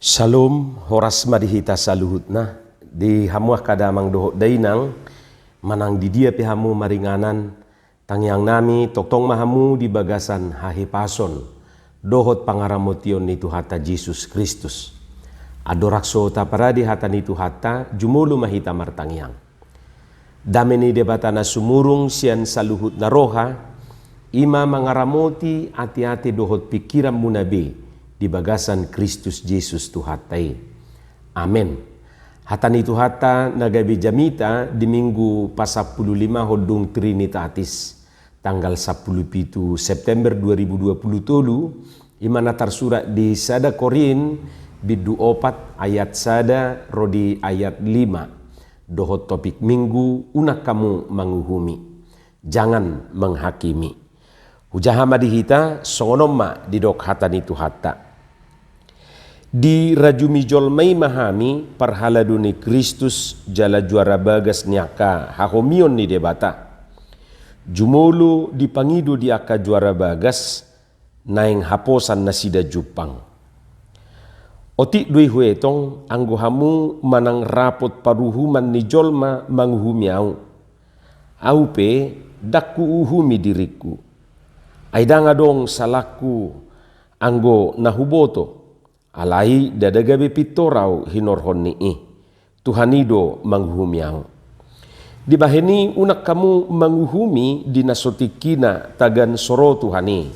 Salum horas madihita saluhutna di hamuah kadamang dohok dainang manang di dia pihamu maringanan tangyang nami toktong mahamu di bagasan hahipason dohot pangaramotion ni Tuhata Yesus Kristus adorakso taparadi hata ni Tuhata jumulu mahita martangyang dameni debatana sumurung sian saluhut na roha ima mangaramoti ati-ati dohot pikiran munabi di bagasan Kristus Yesus Tuhatai. Amin. Hatani Tuhata nagabi jamita di minggu pasapuluh 5 hodung Trinitatis tanggal 17 September 2020 imana tersurat di sada Korin bidu 4 ayat sada rodi ayat 5 dohot topik minggu unak kamu manguhumi jangan menghakimi hujahama dihita songonoma di dok hatani Tuhata di rajumi jolmai mahami parhaladuni Kristus jala juara bagas niaka hahomion ni debata jumulu dipangidu di aka juara bagas naing haposan nasida jupang otik dui huetong anggohamu manang rapot paruhuman ni jolma manguhumi au pe dakku uhumi diriku aidanga dong salaku anggo nahuboto alai dadagabe pitorau hinorhon ni Tuhanido manghumiang. Di baheni unak kamu manghuhumi dinasotikina tagan soro Tuhani.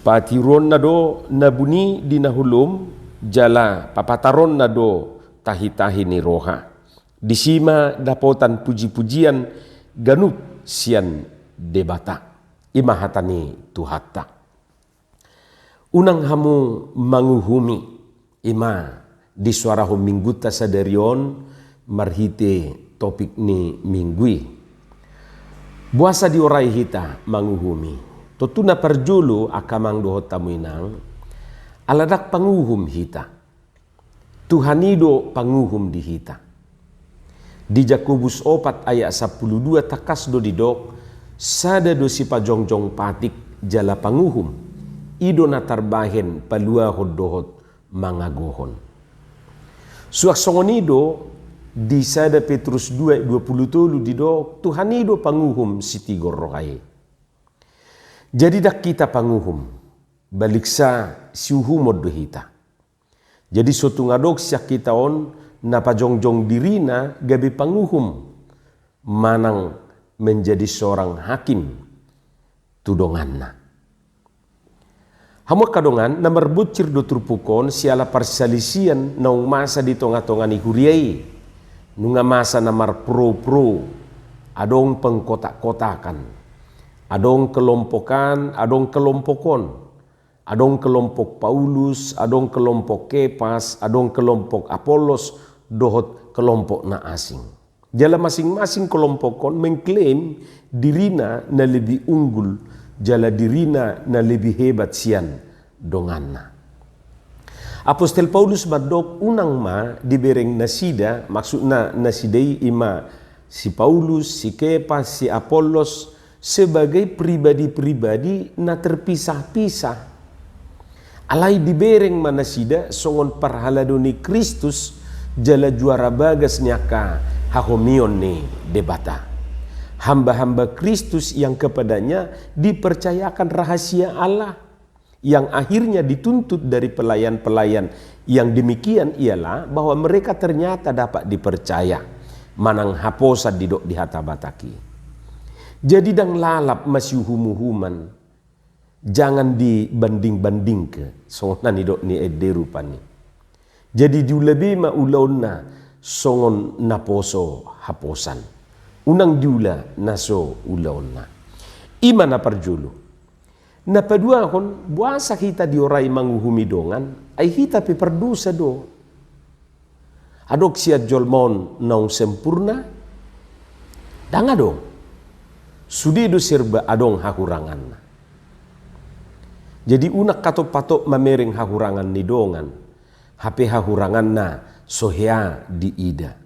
Patiron nado nabuni dinahulum jala papataron nado tahi-tahi ni roha. Disima dapotan puji-pujian ganup sian debata. Imahatani Tuhata. Unang hamu manguhumi ima di suara mingguta sadarion marhite topik ni minggui. Buasa diorai hita manguhumi. Totuna perjulu akamang dohot tamuinang aladak panguhum hita. Tuhanido panguhum di hita. Di Jakobus 4 ayat 12 takas do didok sada do si pajongjong patik jala panguhum. Ido na tarbahen palua hodohot mangagohon. Suak songonido di sada Petrus 2:20 dido Tuhanido panguhum sitigor rohai. Jadi dak kita panguhum baliksa siuhumod dohita. Jadi sotu ngadok siak kita on napajongjong dirina gabi panguhum manang menjadi seorang hakim tudonganna. Hamu kadongan na merbut cirdo turpukon siala parsalisian naung masa di tonga-tonga ni huriai nunga masa namar pro-pro adong pengkotak-kotakan adong kelompokan adong kelompokon adong kelompok Paulus adong kelompok Kepas adong kelompok Apolos dohot kelompok na asing jala masing-masing kelompokon mengklaim dirina na lebih unggul jala dirina na lebih hebat sian donganna. Apostel Paulus madok unang ma dibereng nasida maksudna nasidai ima si Paulus, si Kepas, si Apolos sebagai pribadi-pribadi na terpisah-pisah. Alai dibereng manasida songon parhaladoni Kristus jala juara bagas nyaka hahomion ni debata. Hamba-hamba Kristus yang kepadanya dipercayakan rahasia Allah yang akhirnya dituntut dari pelayan-pelayan yang demikian ialah bahwa mereka ternyata dapat dipercaya manang haposa didok di hata bataki. Jadi dang lalap masih humuhuman jangan dibanding-banding ke songonan didok ni ederupani. Jadi diulabi ma ulauna songon naposo haposan. Unang diula naso ulauna. Ima na parjulu. Na padua kon buasa kita diorai manguhumi dongan ay hita pi perdusa do. Adok siya jolmon naung sempurna. Danga do. Sudi do serba adong hakurangan. Jadi unak katok-patok mamereng hakurangan ni dongan. Hape hakurangan na sohea di ida.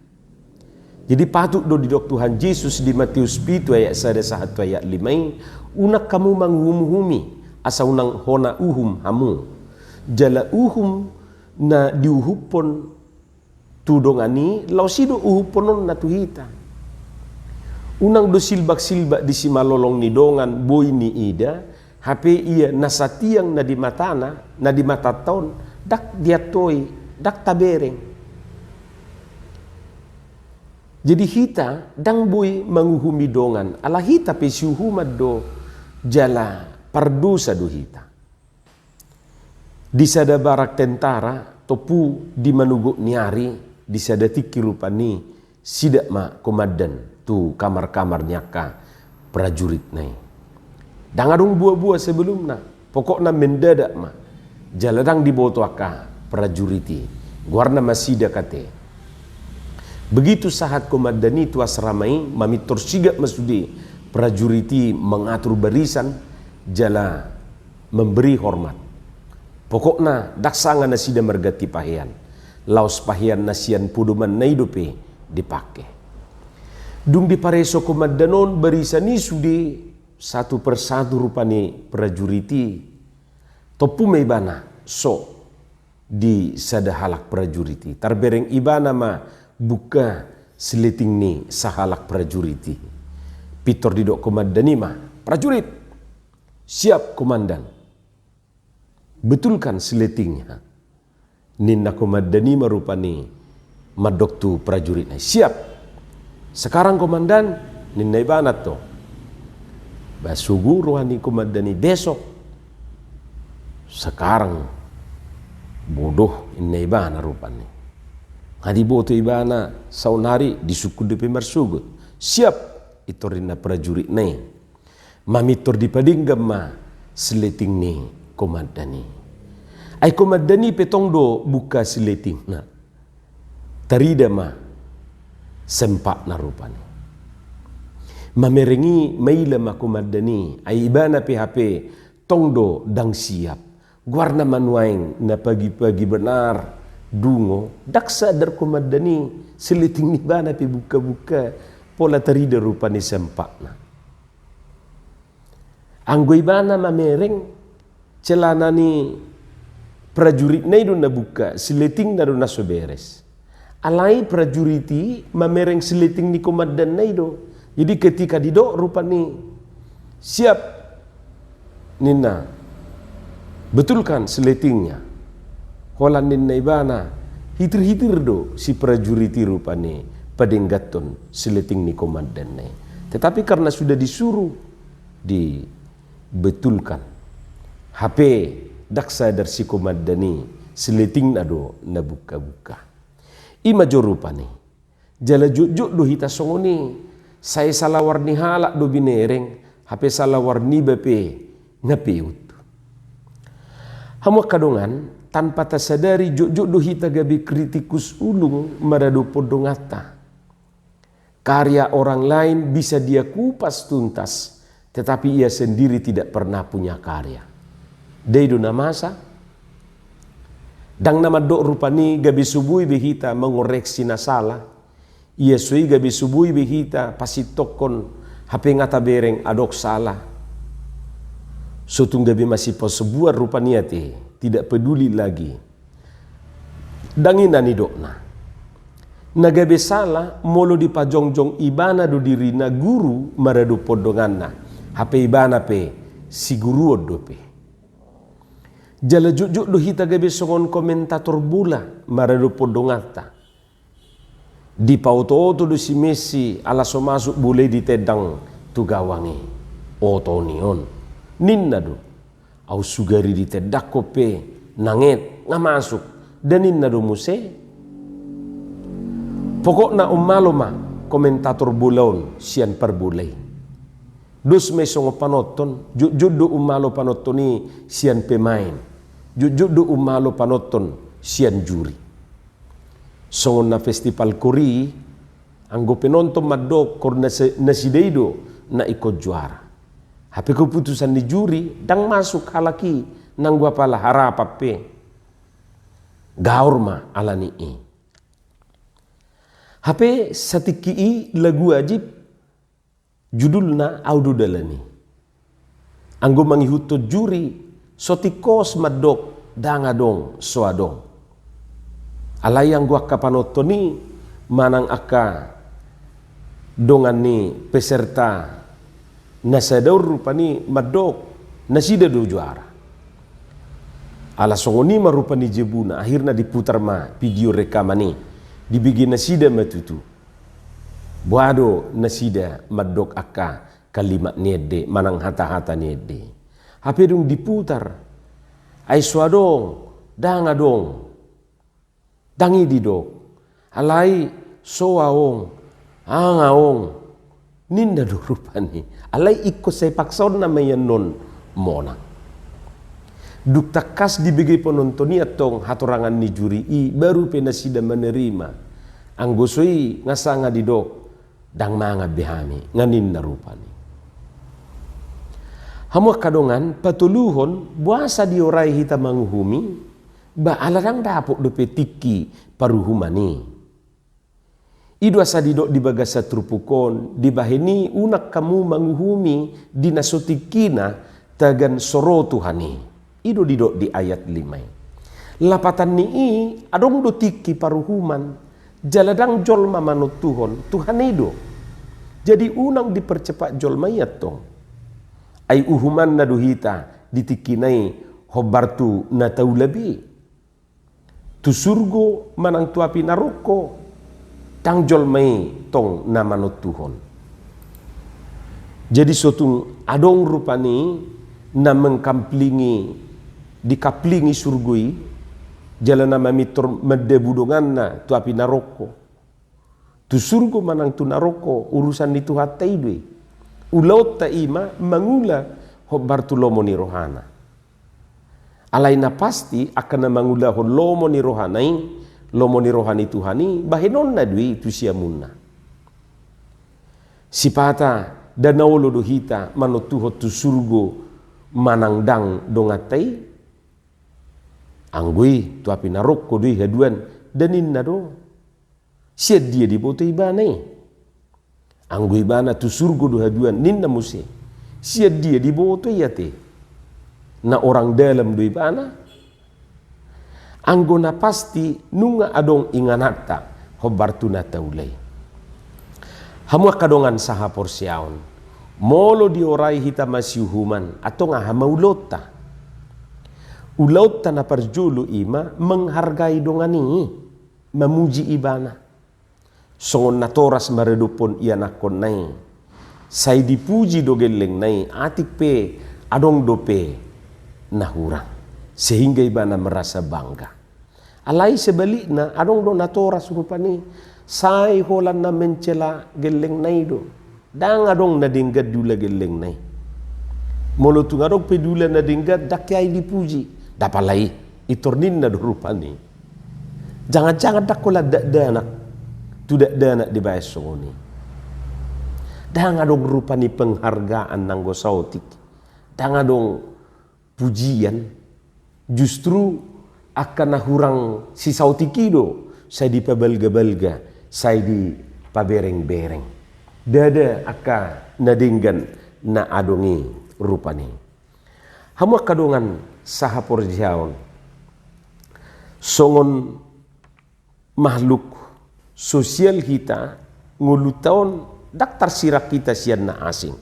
Jadi patut do di dok Tuhan Yesus di Matius 7 ayat 1 ayat 5 unak kamu manghum-humi asa unang hona uhum hamu jala uhum na diuhupon tudongani lau sido uhuponon na tuhita. Unang do silbak-silbak di si malolong ni dongan boy ni ida, hape ia nasatiang na di matana, na di mataton, dak diatoy, dak tabereng. Jadi hita dang boy manguhumi dongan, ala hita pe siuhumad do jala pardusa do hita. Di sada barak tentara, topu di manugo niari, di sada tiki rupani, sidak ma komandan tu kamar-kamarnya ka prajurit nai. Dangadung buah-buah sebelumna, pokokna mendadak ma, jaladang diboto aka prajuriti, guarna masida kate. Begitu sahat komandan itu asramai, mamitor sigap masudi prajuriti mengatur barisan, jala memberi hormat. Pokokna daksanga nasida mergati pahian, laos pahian nasian puduman naidope dipake. Dung di pareso komandanon barisan ni sudi satu persatu rupani prajuriti topu meibana so di sada halak prajuriti tarbereng ibana ma buka seleting ni sahalak prajuriti pitor didok komandani ma prajurit siap komandan betulkan seletingnya ninna komandani ma rupani madok tu prajurit siap. Sekarang komandan ninna ibana to basugu ruhani komandani besok sekarang bodoh inna ibana rupani ngadi boto ibana saunari disukud depe marsugut siap itorina prajurit nai mamitor dipadinggam ma seleting ni komandani ai komandani petong do buka seleting na tarida ma sempak na rupani mamerengi maila makomandani ai ibana PHP tongdo dang siap guarna manuaing na pagi-pagi benar dungo daksa dar komandani seliting ni bana pi buka-buka pola tarida rupani sempak na anggo ibana mamereng celana ni prajurit na idun na buka seliting na do na soberes alai prajuriti mamereng seliting ni komandan na ido. Jadi ketika didok rupani siap ninna betulkan seletingnya. Holan ninna ibana hitir-hitir do si prajuriti rupani padenggaton seleting ni komandan na. Tetapi karena sudah disuruh dibetulkan. HP daksa dari si komandani seleting na do na buka-buka. Ima jorupani jala juk do hita songoni saya salah warni halak do binereng hape salah warni bepe ngapeut hamu kadongan tanpa tasadari juk do hita gabi kritikus ulung marado podongata karya orang lain bisa dia kupas tuntas tetapi ia sendiri tidak pernah punya karya deido namasa dang nama dok rupani gabi subui behita mengoreksi nasalah. Ia sui gabi subui behita pasti tokon hape ngata bereng adok salah. Sotung gabi masih pos sebuah rupani ate tidak peduli lagi. Dangina ni dokna. Nagabe salah molo di pajongjong ibana do diri na guru marado podonganna. Hape ibana pe si guru dope. Jala jujuk do hita gabe songon komentator bula marado podongata. Di pauto-auto do si Messi ala so masuk bule di tedang tu gawangi. Oto nion. Ninna do. Au sugari di tedak kope nanget nga masuk. Dan ninna do muse. Pokokna umaloma komentator bulaon sian perbulay. Dus may songo panoton. Jujuk do umalo panoton ni sian pemain. Jujur do umalo panoton sian juri. Songon na festival kori, anggo penonton madok kor nasideido na ikut juara. Hape keputusan di juri, dang masuk halaki nang gua pala harapape. Gaur ma alani i. Hape satiki lagu ajib judulna audu dalani. Anggo manghihuto juri sotikos madok dangadong soadong. Alai yang gua kapanoto ni manang aka dongan ni peserta nasadaur rupa ni madok nasida do juara. Ala songoni marupa ni jebuna akhirnya diputar ma video rekaman ni dibikin nasida matutu. Buado nasida madok aka kalimat nede manang hata-hata nede. Hape dong diputar. Ai swadong dangadong dangi didok. Alai soaong angaong ninda do rupani. Alai ikut saya paksaon namanya non monang. Duk takas dibagi penonton ni atong hatorangan ni juri i baru penasida menerima. Anggosoi ngasanga didok dang manga behami nganin na rupani. Hamua kadongan patuluhon buasa diorai hita manguhumi ba alarang dapok dope tiki paruhumani. Idu asa didok di bagasa trupukon di baheni unak kamu manguhumi dinasotikina tagan soro Tuhani. Idu didok di ayat 5. Lapatan ni adong do tiki paruhuman jaladang jolma manut Tuhan ido. Jadi unang dipercepat jolma yatong. Ai uhuman na duhita ditikinai hobartu na taulabi. Tu surgo manang tuapi naroko tang jolmai tong na manut Tuhon. Jadi sotung adong rupani na mengkamplingi dikaplingi surgui jalan nama mitor medebudongan na tuapi naroko. Tu surgo manang tu naroko urusan itu hatai dui. Ulaut ta ima mangula hobar tu lomo ni rohana. Alaina pasti akan mangula ho lomo ni rohanai, lomo ni rohani Tuhani bahenon na dui tu siamunna. Sipata danaulo dohita manotuho tu surgo manangdang dongatai. Anggui tu api naroko dui haduan danin na do. Siad dia di boto ibanai. Anggui bana tu surgo do haduan ninna muse. Siad dia di boto yate. Na orang dalam do ibana. Anggona pasti nunga adong inganata hobartu na taulay. Hamua kadongan saha porsiaon. Molo diorai hita masiuhuman atau nga hamaulota. Ulauta na parjulu ima menghargai dongani, memuji ibana. Songon natoras maredupon ia nakon nai. Sai dipuji do geleng nai atik pe adong dope nahurang. Sehingga ibana merasa bangga. Alai sebaliknya adong do natoras rupani. Sai holan na mencela geleng nai do. Dang adong na dinggat dula geleng nai. Molotung adong pedula na dinggat dakyai dipuji. Dapalai itornin na do rupani. Jangan-jangan dakola danak. Tidak danak di bayas songoni. Dang adong rupani penghargaan nanggo sautik. Dang adong pujian. Justru akan nahurang si sautikido. Saya di pabelga-belga. Saya di pabereng-bereng. Dada aka nadinggan na adongi rupani. Hamua kadongan saha porjaon. Songon makhluk sosial kita ngulutaon daktar sirak kita sian na asing.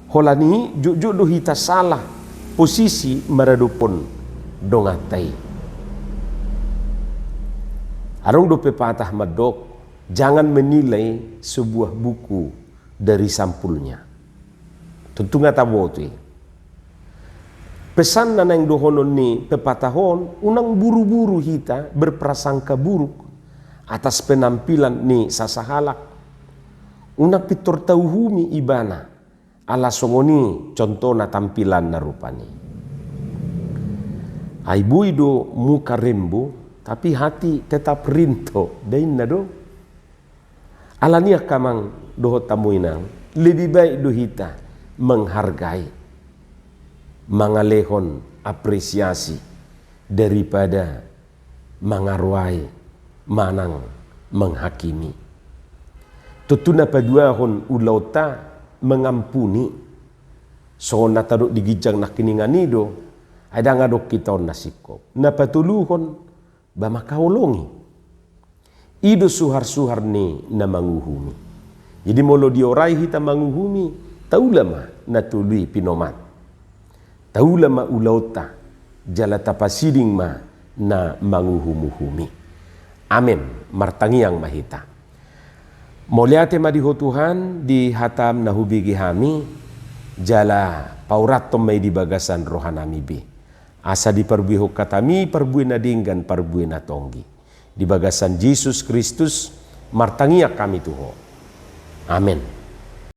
Holani jujuk do hita salah posisi maradupon dongatai. Arong do pepatah madok, jangan menilai sebuah buku dari sampulnya. Tentu ngata boti. Pesan na nang dohonon ni pepatahon unang buru-buru hita berprasangka buruk atas penampilan ni sasahalak. Unak pitor tauhumi ibana ala songoni contoh na tampilan na rupani. Aibui do muka rembo tapi hati tetap rinto dain na do. Alania kamang doho tamuinang lebih baik do hita menghargai mangalehon apresiasi daripada mangarwai manang menghakimi. Tutuna paduahon ulauta mengampuni. So natadok digijang nak kiningani do. Ada ngadok kita nasikop. Napatuluhon bama kaolongi. Ido suhar-suhar ni na manguhumi. Jadi molo diorai hita manguhumi, taulama na tului pinomat. Taulama ulauta jala tapasiding ma na manguhumuhumi. Amin. Martangiang mahita. Moliate madiho Tuhan di hatam na hubigi hami jala paurat tomay di bagasan rohanami bi. Asa di perbuihok katami perbuih na dinggan perbuih na tonggi. Di bagasan Yesus Kristus martangiak kami tuho. Amin.